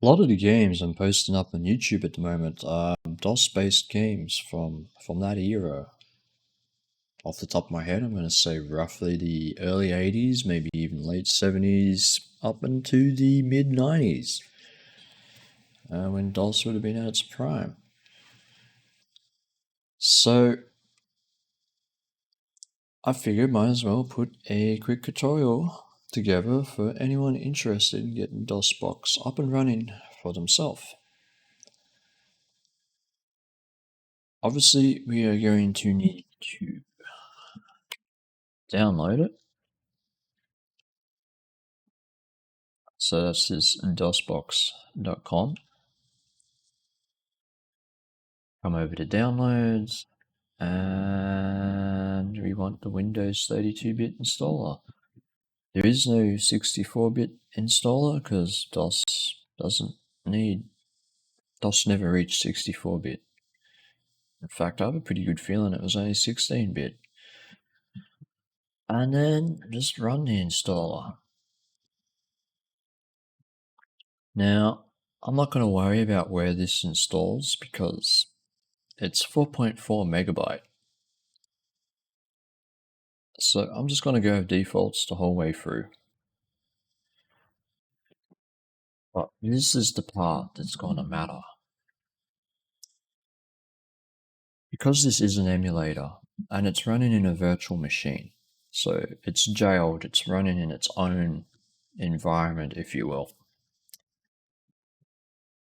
A lot of the games I'm posting up on YouTube at the moment are DOS-based games from that era. Off the top of my head, I'm going to say roughly the early 80s, maybe even late 70s, up into the mid 90s, when DOS would have been at its prime. So I figured might as well put a quick tutorial together for anyone interested in getting DosBox up and running for themselves. Obviously, we are going to need to download it. So this is DosBox.com. Come over to downloads, and we want the Windows 32-bit installer. There is no 64-bit installer because DOS never reached 64-bit. In fact, I have a pretty good feeling it was only 16-bit. And then just run the installer. Now, I'm not going to worry about where this installs because it's 4.4 megabyte. So I'm just going to go with defaults the whole way through. But this is the part that's going to matter. Because this is an emulator and it's running in a virtual machine, so it's jailed, it's running in its own environment, if you will.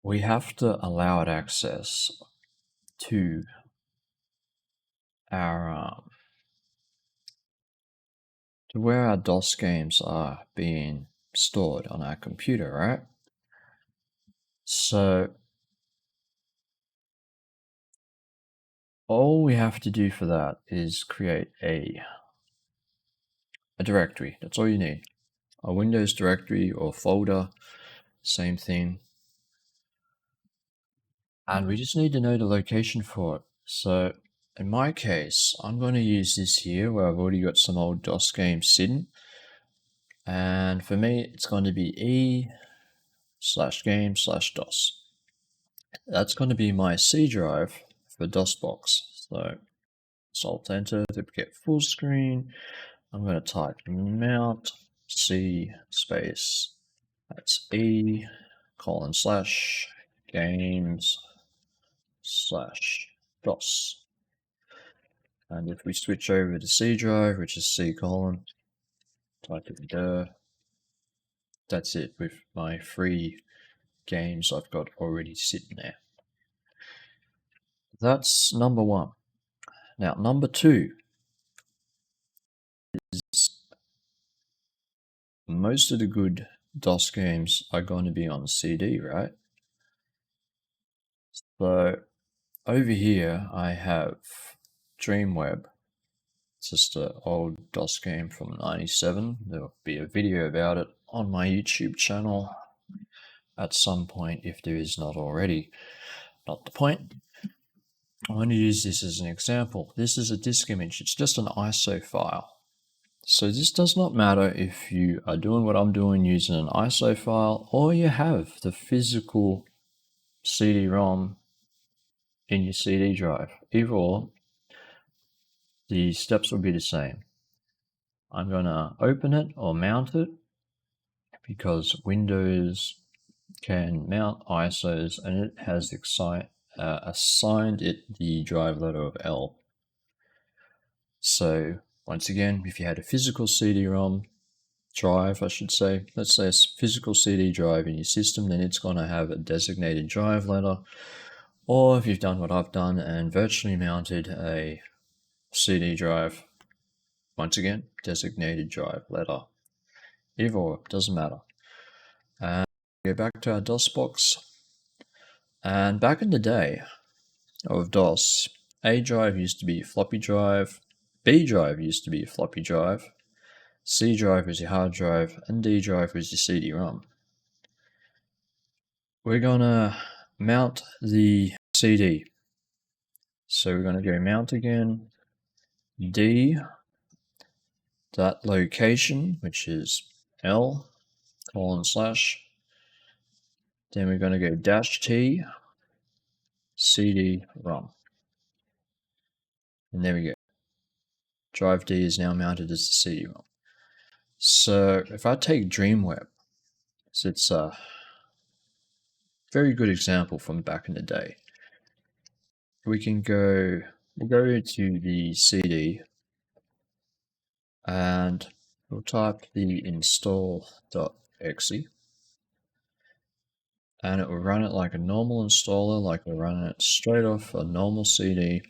We have to allow it access to our to where our DOS games are being stored on our computer, right? So all we have to do for that is create a directory. That's all you need. A Windows directory or folder, same thing. And we just need to know the location for it. So in my case, I'm going to use this here where I've already got some old DOS games sitting. And for me, it's going to be e/game/DOS. That's going to be my C drive for DOSBox. So Alt Enter to get full screen. I'm going to type mount C space. That's e:/games/DOS. And if we switch over to C drive, which is C:, type it there. That's it with my 3 games I've got already sitting there. That's number 1. Now, number 2 is most of the good DOS games are going to be on CD, right? So over here I have Dreamweb. It's just an old DOS game from '97. There'll be a video about it on my YouTube channel at some point if there is not already. Not the point. I'm going to use this as an example. This is a disk image. It's just an ISO file. So this does not matter if you are doing what I'm doing using an ISO file or you have the physical CD-ROM in your CD drive. Either or, the steps will be the same. I'm going to open it or mount it because Windows can mount ISOs and it has assigned it the drive letter of L. So once again, if you had a physical CD-ROM drive, I should say, let's say a physical CD drive in your system, then it's going to have a designated drive letter. Or if you've done what I've done and virtually mounted a CD drive, once again, designated drive letter. Either or, doesn't matter. And go back to our DOSBox. And back in the day of DOS, A drive used to be a floppy drive, B drive used to be a floppy drive, C drive was your hard drive, and D drive was your CD-ROM. We're gonna mount the CD. So we're gonna go mount again, D, that location, which is L:/, Then we're going to go -T cdrom. And there we go. Drive D is now mounted as the CD-ROM. So if I take Dreamweb, so it's a very good example from back in the day. We'll go to the CD and we'll type the install.exe and it will run it like a normal installer, like we're running it straight off a normal CD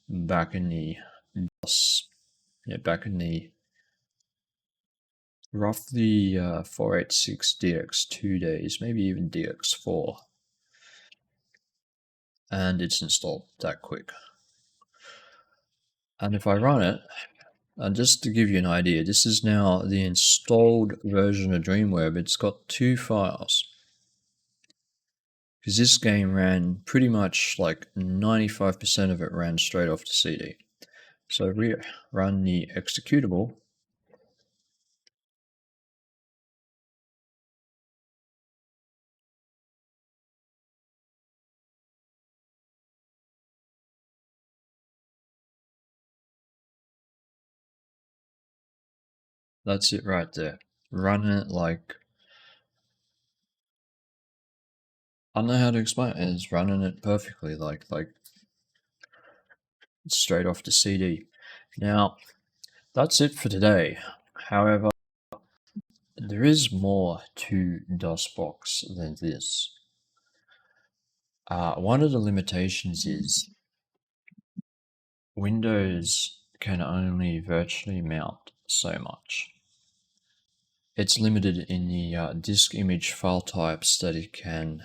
back in the DOS, back in the roughly 486 DX2 days, maybe even DX4. And it's installed that quick. And if I run it, and just to give you an idea, this is now the installed version of Dreamweb. It's got 2 files. Because this game ran pretty much like 95% of it ran straight off the CD. So if we run the executable, that's it right there. Running it like, I don't know how to explain it. It's running it perfectly, like straight off the CD. Now, that's it for today. However, there is more to DosBox than this. One of the limitations is Windows can only virtually mount so much. It's limited in the disk image file types that it can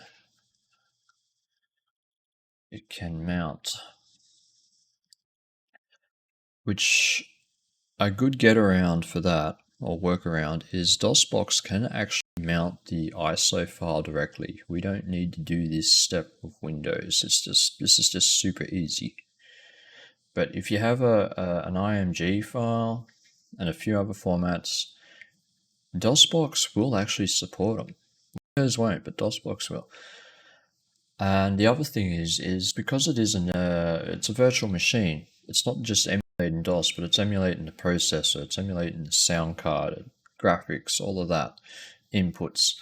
mount, which a good get around for that or workaround is DosBox can actually mount the ISO file directly. We don't need to do this step with Windows. This is just super easy. But if you have an img file and a few other formats, DosBox will actually support them. Windows won't, but DosBox will. And the other thing is because it's a virtual machine. It's not just emulating DOS, but it's emulating the processor. It's emulating the sound card, graphics, all of that, inputs,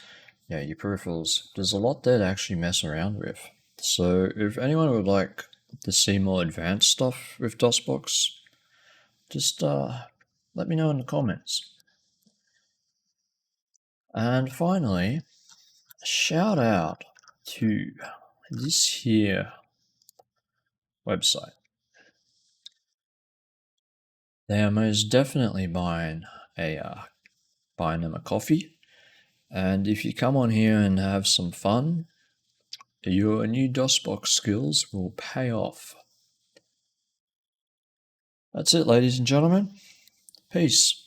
your peripherals. There's a lot there to actually mess around with. So if anyone would like to see more advanced stuff with DosBox, just let me know in the comments. And finally, shout out to this here website. They are most definitely buying them a coffee. And if you come on here and have some fun, your new DosBox skills will pay off. That's it, ladies and gentlemen. Peace.